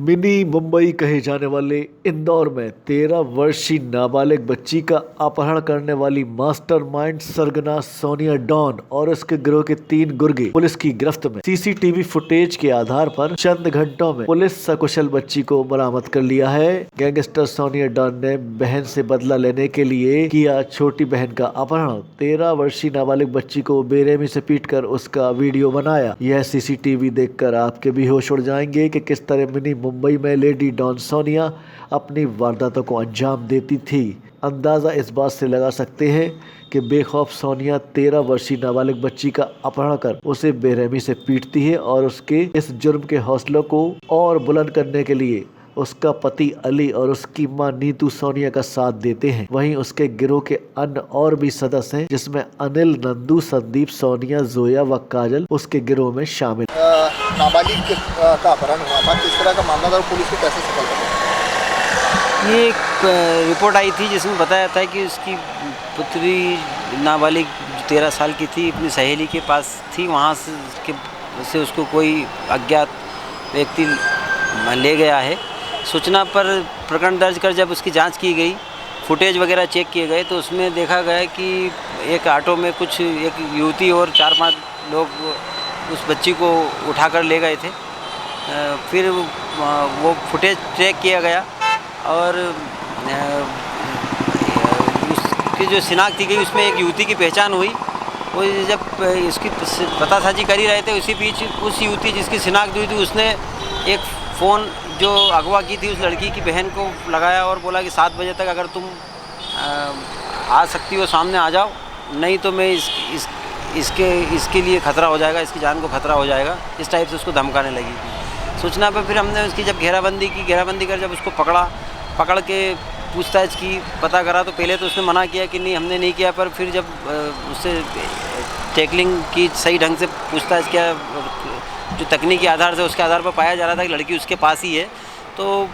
Mini Mumbai कहे जाने वाले इंदौर में 13 वर्षीय नाबालिग बच्ची का अपहरण करने वाली मास्टरमाइंड सरगना सोनिया डॉन और उसके गिरोह के 3 गुर्गे पुलिस की गिरफ्त में। सीसीटीवी फुटेज के आधार पर चंद घंटों में पुलिस सकुशल बच्ची को बरामद कर लिया है। गैंगस्टर सोनिया डॉन ने बहन से बदला लेने के लिए किया छोटी बहन का अपहरण। 13 वर्षीय नाबालिग बच्ची को बेरहमी से पीटकर उसका वीडियो बनाया। यह सीसीटीवी देखकर आपके भी होश उड़ जाएंगे कि किस तरह मिनी मुंबई में लेडी डॉन सोनिया अपनी वारदातों को अंजाम देती थी। अंदाज़ा इस बात से लगा सकते हैं कि बेखौफ सोनिया 13 वर्षीय नाबालिग बच्ची का अपहरण कर उसे बेरहमी से पीटती है और उसके इस जुर्म के हौसलों को और बुलंद करने के लिए उसका पति अली और उसकी मां नीतू सोनिया का साथ देते हैं। वहीं उसके गिरोह के अन्य और भी सदस्य हैं, जिसमें अनिल, नंदू, संदीप, सोनिया, जोया व काजल उसके गिरोह में शामिल। नाबालिग का अपहरण हुआ था, किस तरह का मामला था और पुलिस को कैसे सफल कर? ये एक रिपोर्ट आई थी जिसमें बताया था कि उसकी पुत्री नाबालिग 13 साल की थी, अपनी सहेली के पास थी। वहाँ से उसको कोई अज्ञात व्यक्ति ले गया है। सूचना पर प्रकरण दर्ज कर जब उसकी जांच की गई, फुटेज वगैरह चेक किए गए, तो उसमें देखा गया कि एक ऑटो में एक युवती और 4-5 लोग उस बच्ची को उठाकर ले गए थे। फिर वो फुटेज चेक किया गया और उसकी जो शिनाख्त की गई उसमें एक युवती की पहचान हुई। वो जब इसकी पतासाजी कर ही रहे थे, उसी बीच उस युवती जिसकी शिनाख्त हुई थी उसने एक फ़ोन जो अगवा की थी उस लड़की की बहन को लगाया और बोला कि 7 बजे तक अगर तुम आ सकती हो सामने आ जाओ, नहीं तो मैं इसके लिए खतरा हो जाएगा, इसकी जान को खतरा हो जाएगा। इस टाइप से उसको धमकाने लगी थी। सूचना पर फिर हमने उसकी जब घेराबंदी कर जब उसको पकड़ के पूछताछ की, पता करा, तो पहले तो उसने मना किया कि नहीं हमने नहीं किया, पर फिर जब उससे टैकलिंग की, सही ढंग से पूछताछ किया, जो तकनीकी आधार से उसके आधार पर पाया जा रहा था कि लड़की उसके पास ही है, तो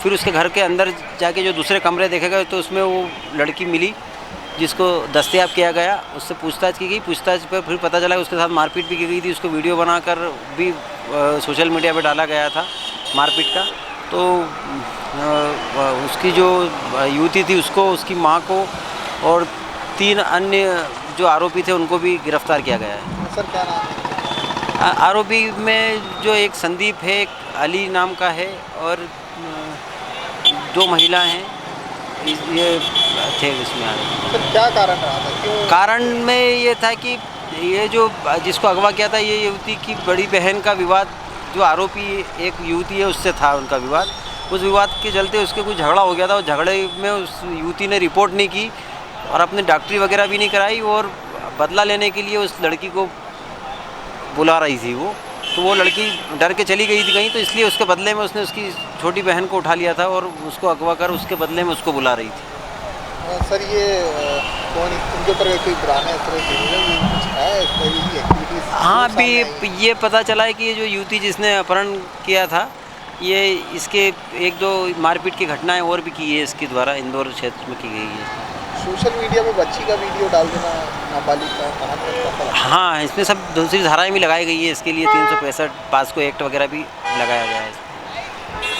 फिर उसके घर के अंदर जाके जो दूसरे कमरे देखे गए तो उसमें वो लड़की मिली जिसको दस्तयाब किया गया। उससे पूछताछ की गई। पूछताछ पर फिर पता चला कि उसके साथ मारपीट भी की गई थी। उसको वीडियो बनाकर भी सोशल मीडिया पर डाला गया था मारपीट का। तो उसकी जो युवती थी उसको, उसकी माँ को और 3 अन्य जो आरोपी थे उनको भी गिरफ्तार किया गया है। सर क्या नाम है? आरोपी में जो एक संदीप है, एक अली नाम का है और 2 महिला हैं, ये थे इसमें आरोपी। सर क्या कारण रहा था, क्यों? कारण में ये था कि ये जो जिसको अगवा किया था ये युवती की बड़ी बहन का विवाद, जो आरोपी एक युवती है उससे था उनका विवाद। उस विवाद के चलते उसके कुछ झगड़ा हो गया था। उस झगड़े में उस युवती ने रिपोर्ट नहीं की और अपनी डॉक्टरी वगैरह भी नहीं कराई और बदला लेने के लिए उस लड़की को बुला रही थी तो वो लड़की डर के चली गई थी कहीं, तो इसलिए उसके बदले में उसने उसकी छोटी बहन को उठा लिया था और उसको अगवा कर उसके बदले में उसको बुला रही थी। सर ये कौन इनके ऊपर कोई पुराना इस तरह कुछ है, इस तरह की एक्टिविटीज? हाँ, अभी ये पता चला है कि ये जो युवती जिसने अपहरण किया था, ये इसके 1-2 मारपीट की घटनाएं और भी की है इसके द्वारा, इंदौर क्षेत्र में की गई है। सोशल मीडिया में बच्ची का वीडियो डाल देना नाबालिग का कहाँ तक? हाँ, इसमें सब दूसरी धाराएं भी लगाई गई है इसके लिए। 365 पास्को एक्ट वगैरह भी लगाया गया है।